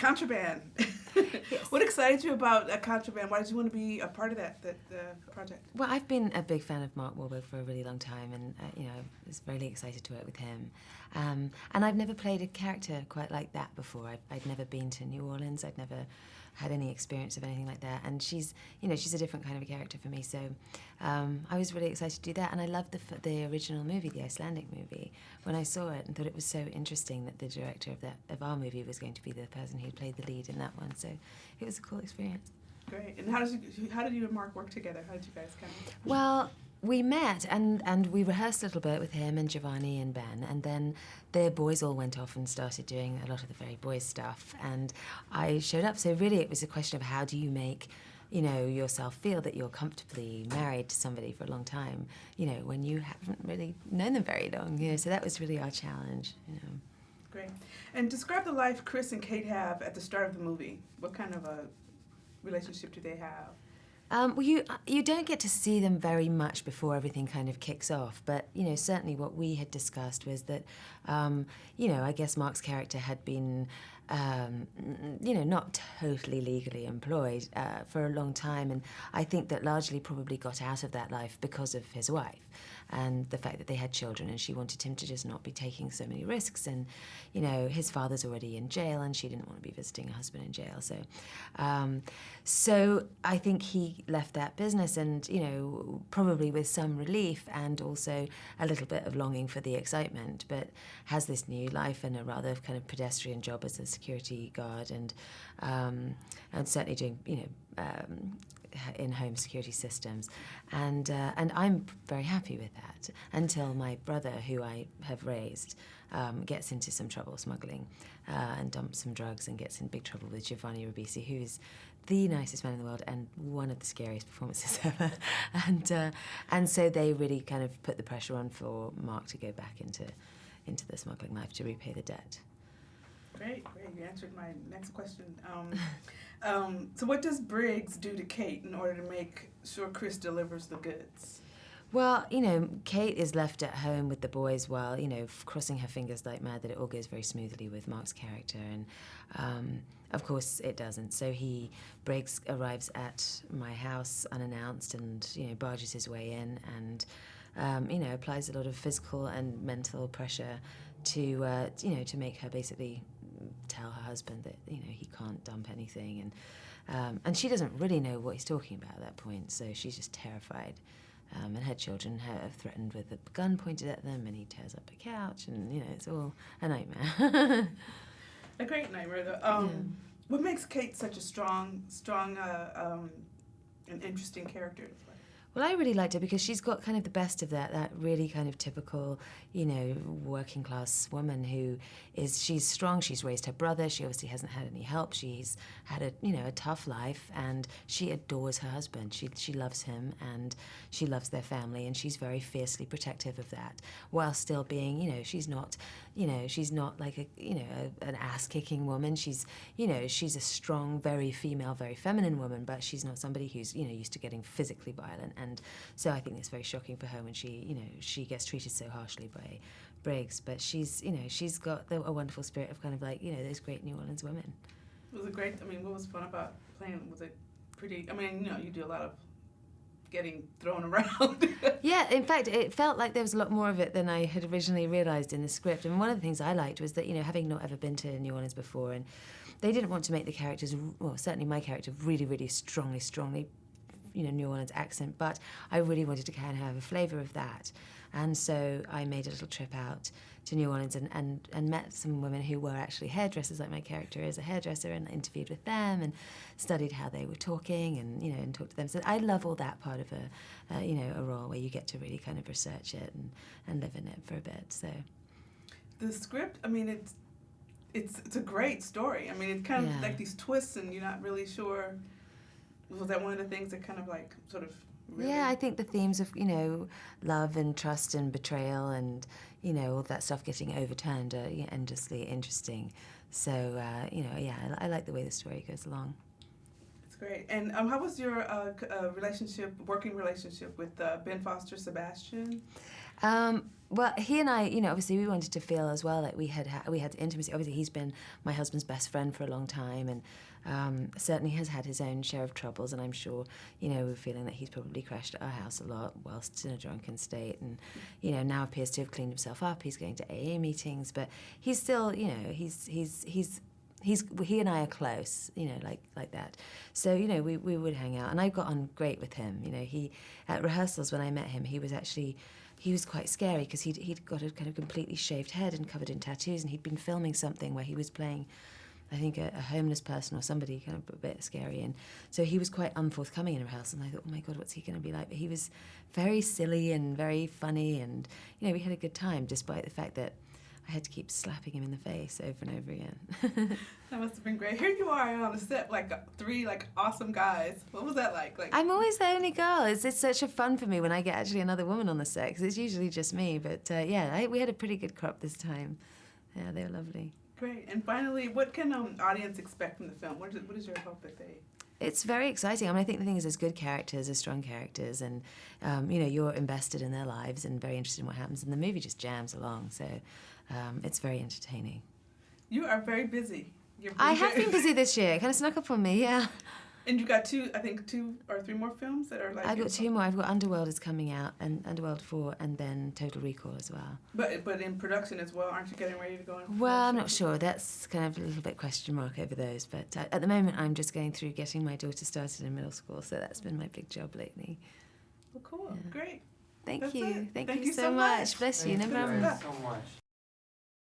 Contraband. Yes. What excited you about Contraband? Why did you want to be a part of that project? Well, I've been a big fan of Mark Wahlberg for a really long time, and I was really excited to work with him. And I've never played a character quite like that before. I'd never been to New Orleans. I'd never had any experience of anything like that. And she's a different kind of a character for me. So I was really excited to do that. And I loved the original movie, the Icelandic movie, when I saw it, and thought it was so interesting that the director of our movie was going to be the person who played the lead in that one. So it was a cool experience. Great. And how did you and Mark work together? How did you guys kind of... Well, we met and we rehearsed a little bit with him and Giovanni and Ben, and then the boys all went off and started doing a lot of the very boys stuff, and I showed up. So really it was a question of how do you make yourself feel that you're comfortably married to somebody for a long time, when you haven't really known them very long, so that was really our challenge, Great. And describe the life Chris and Kate have at the start of the movie. What kind of a relationship do they have? Well, you don't get to see them very much before everything kind of kicks off, but, certainly what we had discussed was that, I guess Mark's character had been, not totally legally employed for a long time, and I think that largely probably got out of that life because of his wife and the fact that they had children, and she wanted him to just not be taking so many risks, and, his father's already in jail, and she didn't want to be visiting her husband in jail, so I think he left that business, and, probably with some relief and also a little bit of longing for the excitement, but has this new life and a rather kind of pedestrian job as a security guard, and certainly doing, in-home security systems, and I'm very happy with that until my brother, who I have raised, gets into some trouble smuggling and dumps some drugs and gets in big trouble with Giovanni Ribisi, who is the nicest man in the world and one of the scariest performances ever, and so they really kind of put the pressure on for Mark to go back into the smuggling life to repay the debt. Great. You answered my next question. So what does Briggs do to Kate in order to make sure Chris delivers the goods? Well, Kate is left at home with the boys while, crossing her fingers like mad that it all goes very smoothly with Mark's character, and of course it doesn't. So Briggs arrives at my house unannounced and, barges his way in and, applies a lot of physical and mental pressure to, to make her basically tell her husband that, he can't dump anything, and she doesn't really know what he's talking about at that point, so she's just terrified. And her children are threatened with a gun pointed at them, and he tears up a couch, and, it's all a nightmare. A great nightmare, though. What makes Kate such a strong and interesting character? Well, I really liked her because she's got kind of the best of that really kind of typical, working class woman she's strong, she's raised her brother, she obviously hasn't had any help, she's had a tough life, and she adores her husband. She loves him, and she loves their family, and she's very fiercely protective of that, while still being, she's not like an ass-kicking woman. She's a strong, very female, very feminine woman, but she's not somebody who's, used to getting physically violent. And so I think it's very shocking for her when she gets treated so harshly by Briggs. But she's got a wonderful spirit of kind of like, those great New Orleans women. Was it great? I mean, what was fun about playing? Was it pretty? I mean, you do a lot of getting thrown around. Yeah, in fact, it felt like there was a lot more of it than I had originally realized in the script. And one of the things I liked was that, having not ever been to New Orleans before, and they didn't want to make the characters, well, certainly my character, really, really strongly, New Orleans accent, but I really wanted to kind of have a flavor of that. And so I made a little trip out to New Orleans and met some women who were actually hairdressers, like my character is a hairdresser, and interviewed with them and studied how they were talking and, and talked to them. So I love all that part of a role where you get to really kind of research it and live in it for a bit, so. The script, I mean, it's a great story. I mean, it's kind of like these twists and you're not really sure. Was that one of the things that kind of like sort of really... Yeah, I think the themes of, love and trust and betrayal and, all that stuff getting overturned are endlessly interesting. So, I like the way the story goes along. It's great. And how was your working relationship with Ben Foster Sebastian? Well, he and I, obviously we wanted to feel as well that we had intimacy. Obviously, he's been my husband's best friend for a long time, and certainly has had his own share of troubles. And I'm sure, we're feeling that he's probably crashed at our house a lot whilst in a drunken state, and now appears to have cleaned himself up. He's going to AA meetings, but he's still, he and I are close, like that. So, we would hang out, and I got on great with him. He at rehearsals when I met him, he was quite scary because he'd got a kind of completely shaved head and covered in tattoos, and he'd been filming something where he was playing, I think, a homeless person or somebody, kind of a bit scary, and so he was quite unforthcoming in rehearsal, and I thought, oh my God, what's he going to be like? But he was very silly and very funny, and we had a good time despite the fact that I had to keep slapping him in the face over and over again. That must have been great. Here you are on a set, three awesome guys. What was that like? I'm always the only girl. It's such a fun for me when I get actually another woman on the set, because it's usually just me. But we had a pretty good crop this time. Yeah, they were lovely. Great. And finally, what can audience expect from the film? What is your hope that they... It's very exciting. I think the thing is there's good characters, there's strong characters, and, you're invested in their lives and very interested in what happens, and the movie just jams along, so it's very entertaining. You are very busy. I have been busy this year. It kind of snuck up on me, yeah. And you got two or three more films that are I've got two more. I've got Underworld is coming out, and Underworld 4, and then Total Recall as well. But in production as well, aren't you getting ready to go in? Well, I'm not sure. That's kind of a little bit question mark over those. But at the moment, I'm just going through getting my daughter started in middle school, so that's been my big job lately. Well, cool. Yeah. Great. Thank you. Thank you so much. Bless you. Thank you so much.